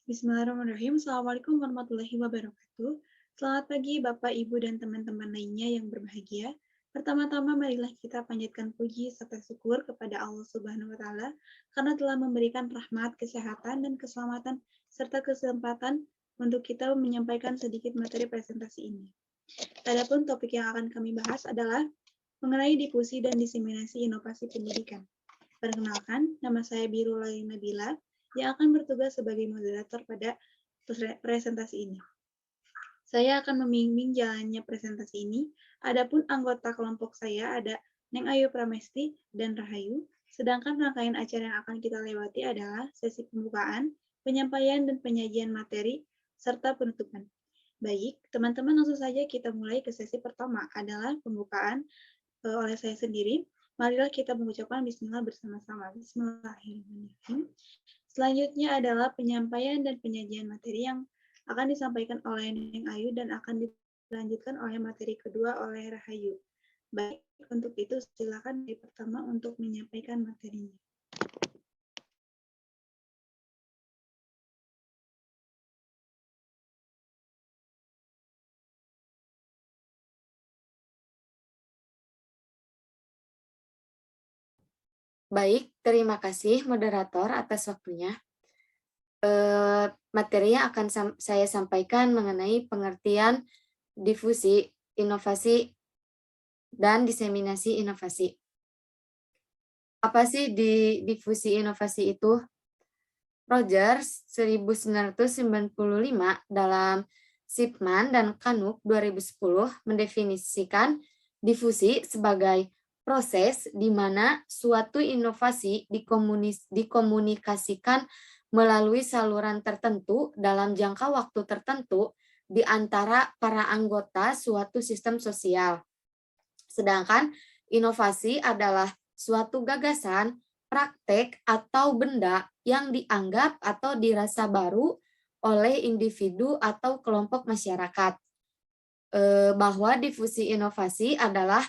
Bismillahirrahmanirrahim. Assalamualaikum warahmatullahi wabarakatuh. Selamat pagi Bapak, Ibu, dan teman-teman lainnya yang berbahagia. Pertama-tama marilah kita panjatkan puji serta syukur kepada Allah Subhanahu wa Ta'ala karena telah memberikan rahmat, kesehatan, dan keselamatan serta kesempatan untuk kita menyampaikan sedikit materi presentasi ini. Adapun topik yang akan kami bahas adalah mengenai difusi dan diseminasi inovasi pendidikan. Perkenalkan, nama saya Birulai Nabila yang akan bertugas sebagai moderator pada presentasi ini. Saya akan membimbing jalannya presentasi ini. Adapun anggota kelompok saya ada Neng Ayu Pramesti dan Rahayu. Sedangkan rangkaian acara yang akan kita lewati adalah sesi pembukaan, penyampaian dan penyajian materi, serta penutupan. Baik, teman-teman langsung saja kita mulai ke sesi pertama adalah pembukaan oleh saya sendiri. Marilah kita mengucapkan bismillah bersama-sama. Bismillahirrahmanirrahim. Selanjutnya adalah penyampaian dan penyajian materi yang akan disampaikan oleh Neng Ayu dan akan dilanjutkan oleh materi kedua oleh Rahayu. Baik, untuk itu silakan dari pertama untuk menyampaikan materinya. Baik, terima kasih moderator atas waktunya. Materi yang akan saya sampaikan mengenai pengertian difusi, inovasi, dan diseminasi inovasi. Apa sih difusi inovasi itu? Rogers 1995 dalam Shipman dan Kanuk 2010 mendefinisikan difusi sebagai proses di mana suatu inovasi dikomunikasikan melalui saluran tertentu dalam jangka waktu tertentu di antara para anggota suatu sistem sosial. Sedangkan inovasi adalah suatu gagasan, praktek, atau benda yang dianggap atau dirasa baru oleh individu atau kelompok masyarakat. Bahwa difusi inovasi adalah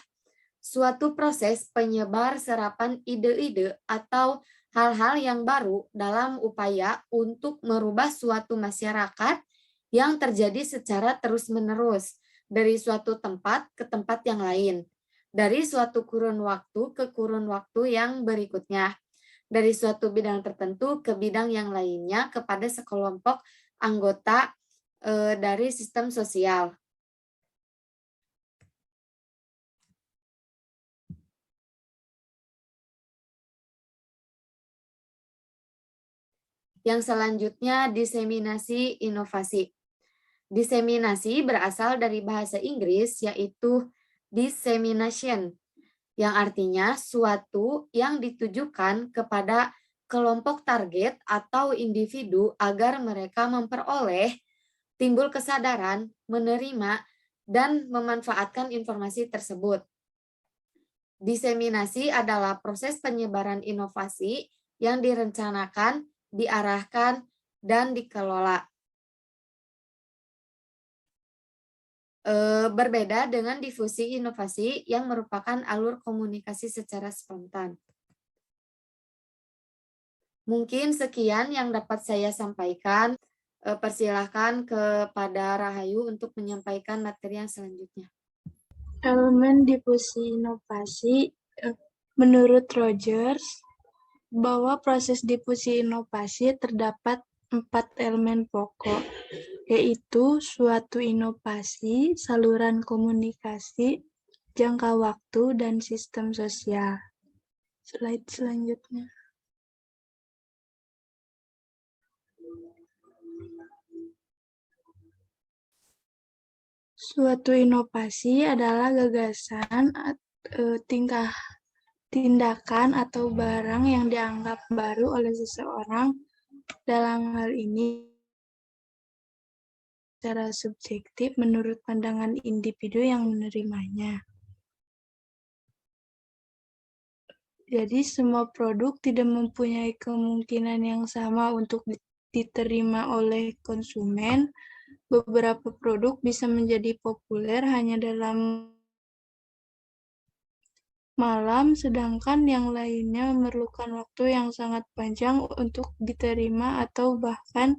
suatu proses penyebar serapan ide-ide atau hal-hal yang baru dalam upaya untuk merubah suatu masyarakat yang terjadi secara terus-menerus dari suatu tempat ke tempat yang lain, dari suatu kurun waktu ke kurun waktu yang berikutnya, dari suatu bidang tertentu ke bidang yang lainnya kepada sekelompok anggota dari sistem sosial. Yang selanjutnya, diseminasi inovasi. Diseminasi berasal dari bahasa Inggris yaitu dissemination, yang artinya suatu yang ditujukan kepada kelompok target atau individu agar mereka memperoleh, timbul kesadaran, menerima, dan memanfaatkan informasi tersebut. Diseminasi adalah proses penyebaran inovasi yang direncanakan, diarahkan, dan dikelola. Berbeda dengan difusi inovasi yang merupakan alur komunikasi secara spontan. Mungkin sekian yang dapat saya sampaikan. Persilahkan kepada Rahayu untuk menyampaikan materi yang selanjutnya. Elemen difusi inovasi, menurut Rogers, bahwa proses difusi inovasi terdapat 4 elemen pokok, yaitu suatu inovasi, saluran komunikasi, jangka waktu, dan sistem sosial. Slide selanjutnya. Suatu inovasi adalah gagasan, tindakan atau barang yang dianggap baru oleh seseorang, dalam hal ini secara subjektif menurut pandangan individu yang menerimanya. Jadi semua produk tidak mempunyai kemungkinan yang sama untuk diterima oleh konsumen. Beberapa produk bisa menjadi populer hanya dalam malam, sedangkan yang lainnya memerlukan waktu yang sangat panjang untuk diterima atau bahkan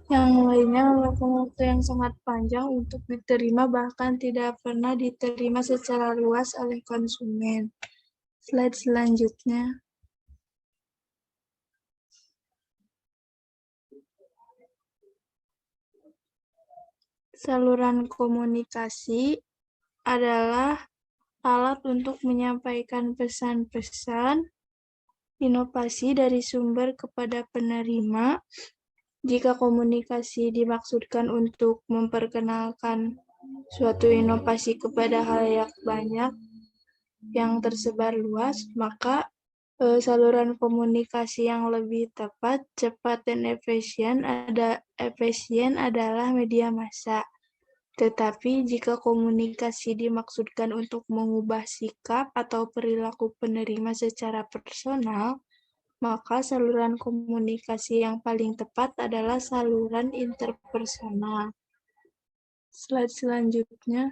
Yang lainnya memakan waktu yang sangat panjang untuk diterima, bahkan tidak pernah diterima secara luas oleh konsumen. Slide selanjutnya. Saluran komunikasi adalah alat untuk menyampaikan pesan-pesan inovasi dari sumber kepada penerima. Jika komunikasi dimaksudkan untuk memperkenalkan suatu inovasi kepada halayak banyak yang tersebar luas, maka saluran komunikasi yang lebih tepat, cepat, dan efisien adalah media massa. Tetapi jika komunikasi dimaksudkan untuk mengubah sikap atau perilaku penerima secara personal, maka saluran komunikasi yang paling tepat adalah saluran interpersonal. Slide selanjutnya.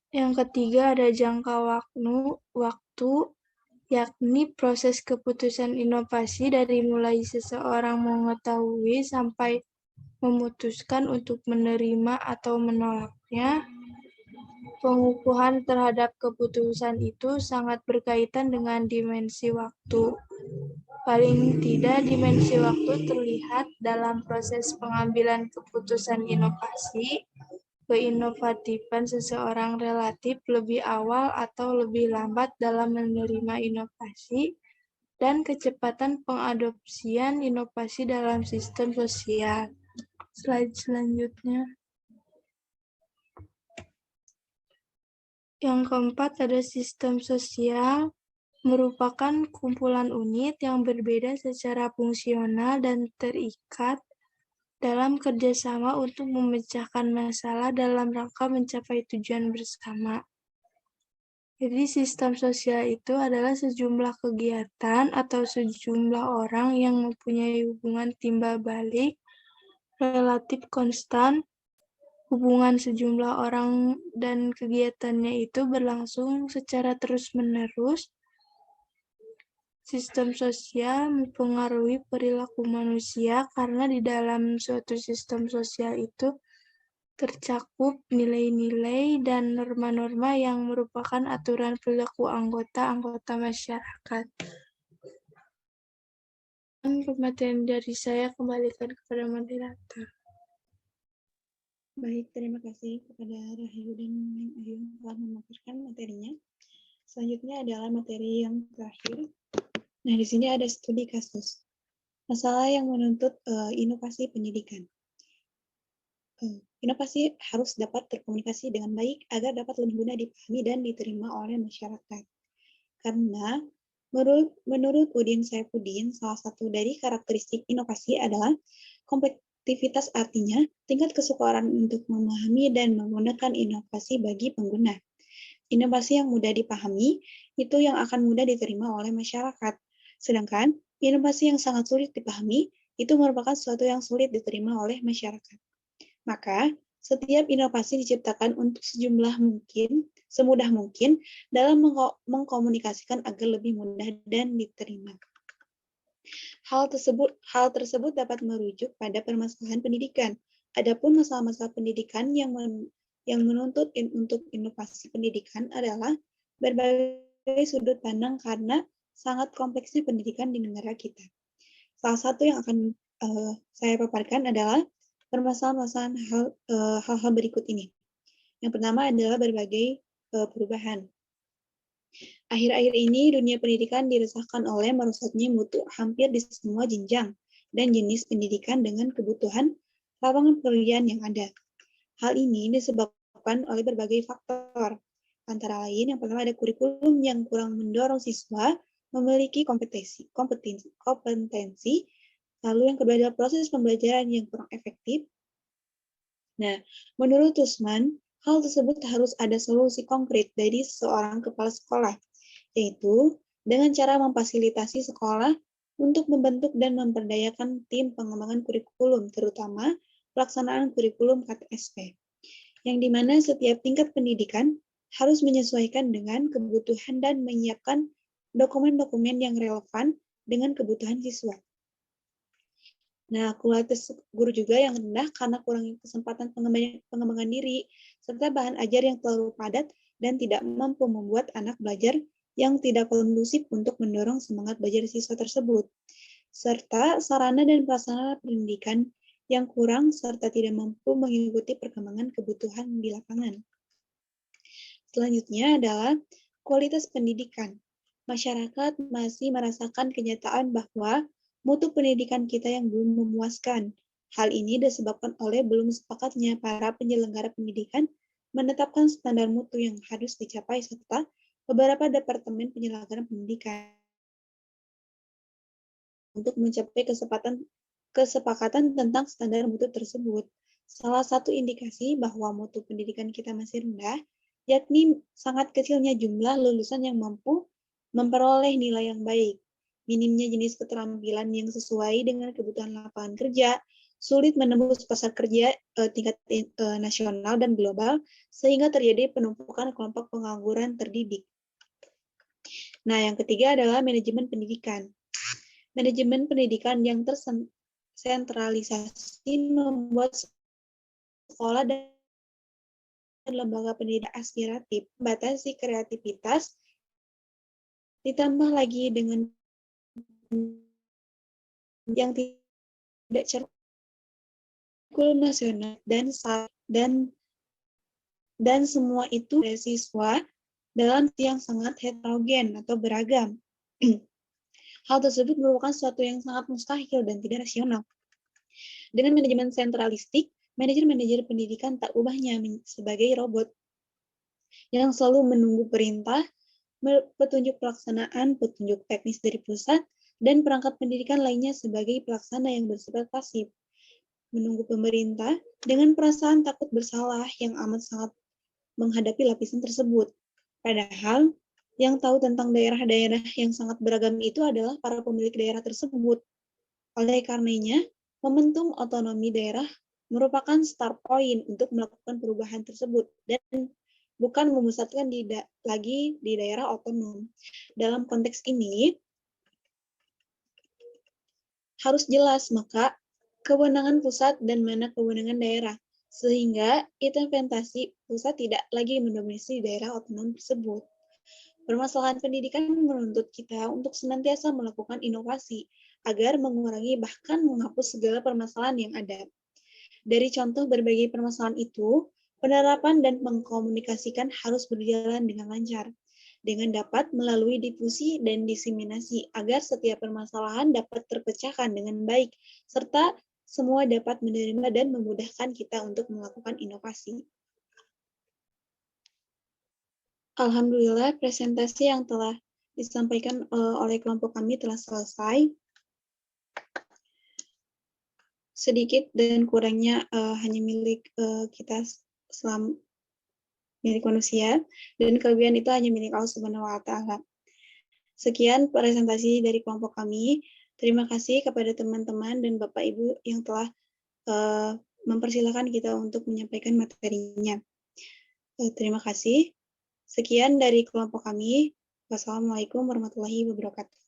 Yang ketiga ada jangka waktu, yakni proses keputusan inovasi dari mulai seseorang mengetahui sampai memutuskan untuk menerima atau menolaknya. Pengukuhan terhadap keputusan itu sangat berkaitan dengan dimensi waktu. Paling tidak, dimensi waktu terlihat dalam proses pengambilan keputusan inovasi. Keinovatifan seseorang relatif lebih awal atau lebih lambat dalam menerima inovasi, dan kecepatan pengadopsian inovasi dalam sistem sosial. Slide selanjutnya. Yang keempat ada sistem sosial, merupakan kumpulan unit yang berbeda secara fungsional dan terikat dalam kerjasama untuk memecahkan masalah dalam rangka mencapai tujuan bersama. Jadi sistem sosial itu adalah sejumlah kegiatan atau sejumlah orang yang mempunyai hubungan timbal balik relatif konstan. Hubungan sejumlah orang dan kegiatannya itu berlangsung secara terus-menerus. Sistem sosial mempengaruhi perilaku manusia karena di dalam suatu sistem sosial itu tercakup nilai-nilai dan norma-norma yang merupakan aturan perilaku anggota-anggota masyarakat. Pematerian dari saya kembalikan kepada moderator. Baik, terima kasih kepada Rahayu dan Neng Ayu telah memaparkan materinya. Selanjutnya adalah materi yang terakhir. Nah, di sini ada studi kasus. Masalah yang menuntut inovasi pendidikan. Inovasi harus dapat terkomunikasi dengan baik agar dapat lebih mudah dipahami dan diterima oleh masyarakat. Karena menurut Udin Saifuddin, salah satu dari karakteristik inovasi adalah kompleksitas, artinya tingkat kesukaran untuk memahami dan menggunakan inovasi bagi pengguna. Inovasi yang mudah dipahami itu yang akan mudah diterima oleh masyarakat. Sedangkan inovasi yang sangat sulit dipahami itu merupakan sesuatu yang sulit diterima oleh masyarakat. Maka, setiap inovasi diciptakan untuk semudah mungkin dalam mengkomunikasikan agar lebih mudah dan diterima. Hal tersebut dapat merujuk pada permasalahan pendidikan. Adapun masalah-masalah pendidikan yang menuntut untuk inovasi pendidikan adalah berbagai sudut pandang karena sangat kompleksnya pendidikan di negara kita. Salah satu yang akan saya paparkan adalah permasalahan hal-hal berikut ini. Yang pertama adalah berbagai perubahan. Akhir-akhir ini dunia pendidikan diresahkan oleh merosotnya mutu hampir di semua jenjang dan jenis pendidikan dengan kebutuhan lapangan pekerjaan yang ada. Hal ini disebabkan oleh berbagai faktor. Antara lain, yang pertama ada kurikulum yang kurang mendorong siswa memiliki kompetensi. Lalu yang kedua adalah proses pembelajaran yang kurang efektif. Nah, menurut Tusman, hal tersebut harus ada solusi konkret dari seorang kepala sekolah, yaitu dengan cara memfasilitasi sekolah untuk membentuk dan memberdayakan tim pengembangan kurikulum, terutama pelaksanaan kurikulum KTSP, yang dimana setiap tingkat pendidikan harus menyesuaikan dengan kebutuhan dan menyiapkan dokumen-dokumen yang relevan dengan kebutuhan siswa. Nah, kualitas guru juga yang rendah karena kurangnya kesempatan pengembangan diri, serta bahan ajar yang terlalu padat dan tidak mampu membuat anak belajar yang tidak kondusif untuk mendorong semangat belajar siswa tersebut, serta sarana dan prasarana pendidikan yang kurang serta tidak mampu mengikuti perkembangan kebutuhan di lapangan. Selanjutnya adalah kualitas pendidikan. Masyarakat masih merasakan kenyataan bahwa mutu pendidikan kita yang belum memuaskan. Hal ini disebabkan oleh belum sepakatnya para penyelenggara pendidikan menetapkan standar mutu yang harus dicapai serta beberapa departemen penyelenggaraan pendidikan untuk mencapai kesepakatan tentang standar mutu tersebut. Salah satu indikasi bahwa mutu pendidikan kita masih rendah, yakni sangat kecilnya jumlah lulusan yang mampu memperoleh nilai yang baik, minimnya jenis keterampilan yang sesuai dengan kebutuhan lapangan kerja, sulit menembus pasar kerja tingkat nasional dan global, sehingga terjadi penumpukan kelompok pengangguran terdidik. Nah, yang ketiga adalah manajemen pendidikan. Manajemen pendidikan yang tersentralisasi membuat sekolah dan lembaga pendidikan aspiratif, membatasi kreativitas, ditambah lagi dengan yang tidak cerukul nasional dan semua itu dari siswa dalam yang sangat heterogen atau beragam. Hal tersebut merupakan sesuatu yang sangat mustahil dan tidak rasional. Dengan manajemen sentralistik, manajer-manajer pendidikan tak ubahnya sebagai robot yang selalu menunggu perintah, petunjuk pelaksanaan, petunjuk teknis dari pusat, dan perangkat pendidikan lainnya sebagai pelaksana yang bersifat pasif. Menunggu pemerintah dengan perasaan takut bersalah yang amat sangat menghadapi lapisan tersebut. Padahal, yang tahu tentang daerah-daerah yang sangat beragam itu adalah para pemilik daerah tersebut. Oleh karenanya, momentum otonomi daerah merupakan start point untuk melakukan perubahan tersebut dan bukan memusatkan lagi di daerah otonom. Dalam konteks ini, harus jelas maka kewenangan pusat dan mana kewenangan daerah, sehingga intervensi pusat tidak lagi mendominasi daerah otonom tersebut. Permasalahan pendidikan menuntut kita untuk senantiasa melakukan inovasi agar mengurangi bahkan menghapus segala permasalahan yang ada. Dari contoh berbagai permasalahan itu, penerapan dan mengkomunikasikan harus berjalan dengan lancar, dengan dapat melalui difusi dan diseminasi agar setiap permasalahan dapat terpecahkan dengan baik, serta semua dapat menerima dan memudahkan kita untuk melakukan inovasi. Alhamdulillah, presentasi yang telah disampaikan oleh kelompok kami telah selesai. Sedikit dan kurangnya hanya milik kita milik manusia, dan kelebihan itu hanya milik Allah Subhanahu wa Ta'ala. Sekian presentasi dari kelompok kami. Terima kasih kepada teman-teman dan Bapak Ibu yang telah mempersilahkan kita untuk menyampaikan materinya. Terima kasih. Sekian dari kelompok kami. Wassalamualaikum warahmatullahi wabarakatuh.